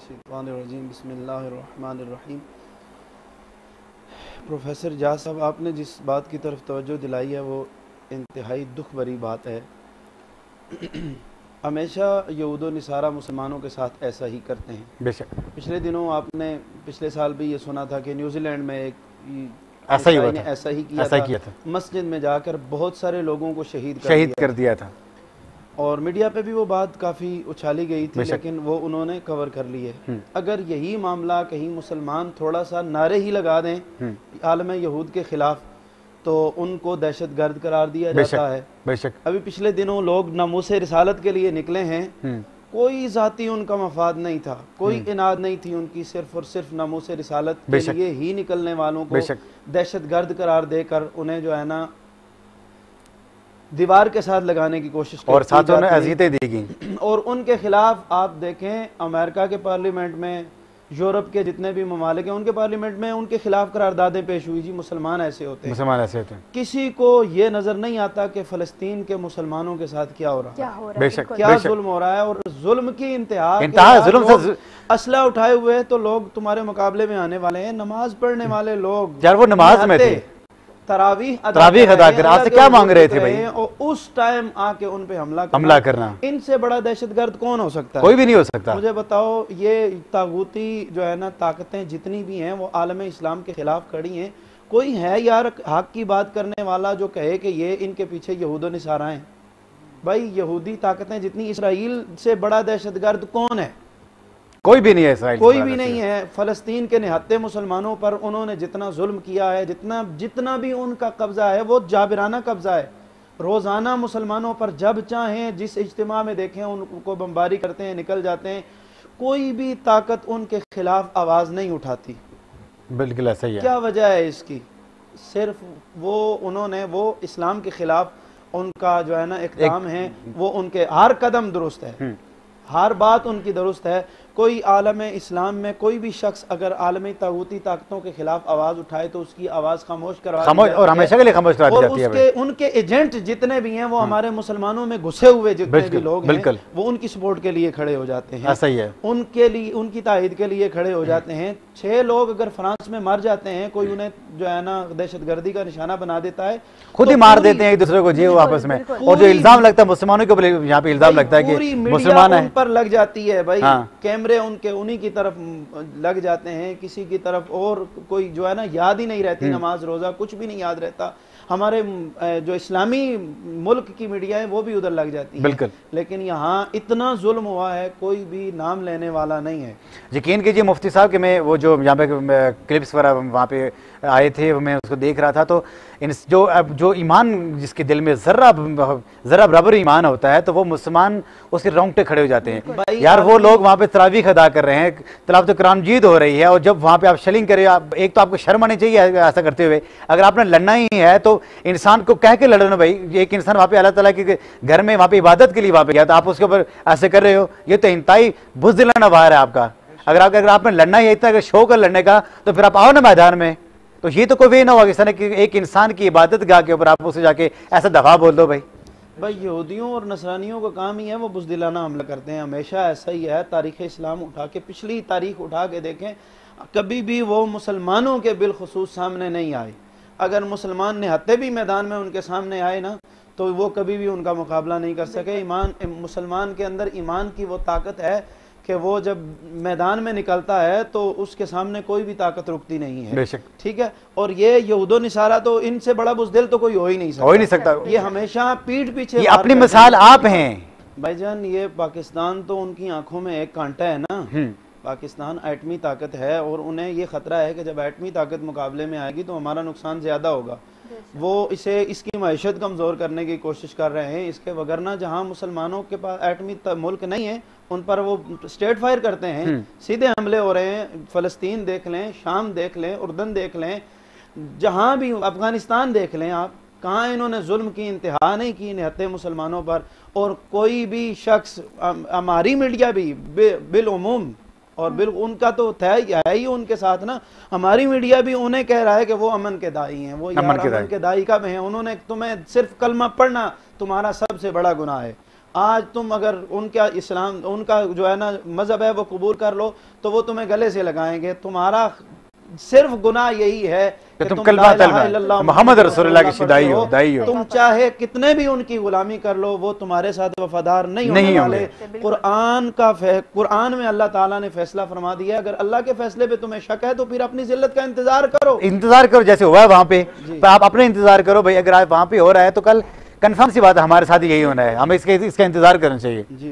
मिनश्शैतानिर्रजीम बिस्मिल्लाहिर्रहमानिर्रहीम। प्रोफेसर जाज साहब, आपने जिस बात की तरफ तवज्जो दिलाई है वो इंतहाई दुख भरी बात है। हमेशा यहूद व निसारा मुसलमानों के साथ ऐसा ही करते हैं। बेशक पिछले दिनों आपने पिछले साल भी ये सुना था कि न्यूजीलैंड में एक ऐसा ही हुआ था, ऐसा ही किया था। मस्जिद में जाकर बहुत सारे लोगों को शहीद कर दिया था और मीडिया पे भी वो बात काफ़ी उछाली गई थी, लेकिन वो उन्होंने कवर कर ली है। अगर यही मामला कहीं मुसलमान थोड़ा सा नारे ही लगा दें आलम यहूद के खिलाफ तो उनको दहशतगर्द करार दिया जाता है। बेशक अभी पिछले दिनों लोग नामूसे रिसालत के लिए निकले हैं, कोई जाती उनका मफाद नहीं था, कोई इनाद नहीं थी उनकी, सिर्फ और सिर्फ नामूसे रिसालत के लिए ही निकलने वालों को दहशतगर्द करार देकर उन्हें जो है ना दीवार के साथ लगाने की कोशिश और साथ उन्हें अज़ीयतें दी गई। और उनके खिलाफ आप देखें अमेरिका के पार्लियामेंट में, यूरोप के जितने भी ममालिक हैं उनके पार्लियामेंट में उनके खिलाफ करारदादें पेश हुई। जी मुसलमान ऐसे होते हैं। किसी को ये नजर नहीं आता कि फ़लस्तीन के मुसलमानों के साथ क्या हो रहा है, क्या जुल्म हो रहा है। और जुल्म की इंतहा असला उठाए हुए तो लोग तुम्हारे मुकाबले में आने वाले हैं। नमाज पढ़ने वाले लोग यार वो नमाज में थे, तरावीह अदा कर आपसे क्या मांग रहे थे भाई, और उस टाइम आके उन पे हमला करना। इनसे बड़ा दहशतगर्द कौन हो सकता है? कोई भी नहीं हो सकता। मुझे बताओ, ये तागूती जो है ना ताकतें जितनी भी हैं वो आलम इस्लाम के खिलाफ खड़ी हैं। कोई है यार हक की बात करने वाला जो कहे कि ये इनके पीछे यहूद व निसारा हैं? भाई यहूदी ताकतें जितनी, इसराइल से बड़ा दहशतगर्द कौन है? कोई भी नहीं है इसराइल, कोई भी नहीं है। फ़लस्तीन के निहत्ते मुसलमानों पर उन्होंने जितना जुल्म किया है, जितना भी उनका कब्जा है वो जाबिराना कब्जा है। रोज़ाना मुसलमानों पर जब चाहें जिस इज्तिमा में देखें उनको बमबारी करते हैं, निकल जाते हैं। कोई भी ताकत उनके खिलाफ आवाज़ नहीं उठाती। बिल्कुल ऐसा ही है। क्या वजह है इसकी? सिर्फ वो इस्लाम के खिलाफ उनका जो है ना इक़दाम है, वो उनके हर कदम दुरुस्त है, हर बात उनकी दुरुस्त है। कोई आलम इस्लाम में कोई भी शख्स अगर आलमी तागूती ताकतों के खिलाफ आवाज उठाए तो उसकी आवाज खामोश करवा और हमेशा के लिए खामोश करा दी जाती है। उनके एजेंट जितने भी हैं वो हमारे मुसलमानों में घुसे हुए जितने भी लोग हैं वो उनकी सपोर्ट के लिए खड़े हो जाते हैं। ऐसा ही है, उनके लिए, उनकी तायद के लिए खड़े हो जाते हैं। 6 लोग अगर फ्रांस में मर जाते हैं, कोई उन्हें जो है ना दहशतगर्दी का निशाना बना देता है, खुद ही मार देते हैं एक दूसरे को जी वो आपस में। और जो इल्जाम लगता है मुसलमानों के ऊपर, यहाँ पे इल्जाम लगता है कि मुसलमान है, पर लग जाती है भाई। कैमरे उनके उन्हीं की तरफ लग जाते हैं, किसी की तरफ और कोई जो है ना याद ही नहीं रहती, नमाज रोजा कुछ भी नहीं याद रहता। हमारे जो इस्लामी मुल्क की मीडिया है वो भी उधर लग जाती है। बिल्कुल। लेकिन यहाँ इतना जुल्म हुआ है, कोई भी नाम लेने वाला नहीं है। यकीन कीजिए मुफ्ती साहब कि मैं वो जो यहाँ पे क्लिप्स वगैरह वहाँ पे आए थे, मैं उसको देख रहा था, तो जो ईमान जिसके दिल में जर्रा बराबर ईमान होता है तो वो मुसलमान उसके रोंगटे खड़े हो जाते हैं। यार वो लोग वहाँ पे तरावीह अदा कर रहे हैं, तलावत कुरान मजीद हो रही है, और जब वहाँ पे आप शलिंग करें, एक तो आपको शर्म आनी चाहिए ऐसा करते हुए। अगर आपने लड़ना ही है तो इंसान को कह के लड़ना भाई। एक इंसान वहाँ पे अल्लाह ताला के घर में वहाँ पे इबादत के लिए वहाँ पे गया तो आप उसके ऊपर ऐसे कर रहे हो, ये तो इंतहाई बुज़दिलाना वार है आपका। अगर आपने लड़ना ही है इतना शौक है लड़ने का तो फिर आप आओ ना मैदान में। तो ये तो कोई वे ना होगा कि एक इंसान की इबादत गाह के ऊपर आप उसे जाके ऐसा दफा बोल दो। भाई यहूदियों और नसरानियों का काम ही है वो बुज़दिलाना हमला करते हैं, हमेशा ऐसा ही है। तारीख़ इस्लाम उठा के, पिछली तारीख उठा के देखें, कभी भी वो मुसलमानों के बिलखुसूस सामने नहीं आए। अगर मुसलमान निहत्ते भी मैदान में उनके सामने आए ना तो वो कभी भी उनका मुकाबला नहीं कर सके। मुसलमान के अंदर ईमान की वो ताकत है कि वो जब मैदान में निकलता है तो उसके सामने कोई भी ताकत रुकती नहीं है। बेशक। ठीक है। और ये यहूद व निसारा तो इनसे बड़ा बुज़दिल तो कोई हो ही नहीं सकता। ये हमेशा पीठ पीछे, ये अपनी मिसाल आप हैं भाईजान। ये पाकिस्तान तो उनकी आंखों में एक कांटा है ना। पाकिस्तान एटमी ताकत है और उन्हें ये खतरा है कि जब एटमी ताकत मुकाबले में आएगी तो हमारा नुकसान ज्यादा होगा। वो इसकी मैशत कमजोर करने की कोशिश कर रहे हैं। इसके वगरना जहां मुसलमानों के पास एटमी मुल्क नहीं है उन पर वो स्टेट फायर करते हैं, सीधे हमले हो रहे हैं। फलस्तीन देख लें, शाम देख लें, उर्दन देख लें, जहां भी, अफगानिस्तान देख लें आप, कहाँ इन्होंने जुल्म की इंतहा नहीं की निहत्ते मुसलमानों पर। और कोई भी शख्स, हमारी मीडिया भी बिलउमूम और बिल्कुल उनका तो है ही उनके साथ ना, हमारी मीडिया भी उन्हें कह रहा है कि वो अमन के दाई हैं, वो यार अमन के दाई कब हैं? उन्होंने तुम्हें सिर्फ कलमा पढ़ना तुम्हारा सबसे बड़ा गुनाह है। आज तुम अगर उनका इस्लाम, उनका जो है ना मजहब है वो कबूल कर लो तो वो तुम्हें गले से लगाएंगे। तुम्हारा सिर्फ गुनाह यही है कि तुम कलमा तलमा मोहम्मद रसूलुल्लाह की शिदाई हो, दाई हो। तुम चाहे कितने भी उनकी गुलामी कर लो, वो तुम्हारे साथ वफादार नहीं होने वाले। कुरान में अल्लाह ताला ने फैसला फरमा दिया, अगर अल्लाह के फैसले पे तुम्हें शक है तो फिर अपनी जिल्लत का इंतजार करो, जैसे हुआ है वहां पे आप अपने इंतजार करो भाई। अगर आप वहां पे हो रहा है तो कल कंफर्म सी बात है हमारे साथ यही होना है, हमें इसका इंतजार करना चाहिए।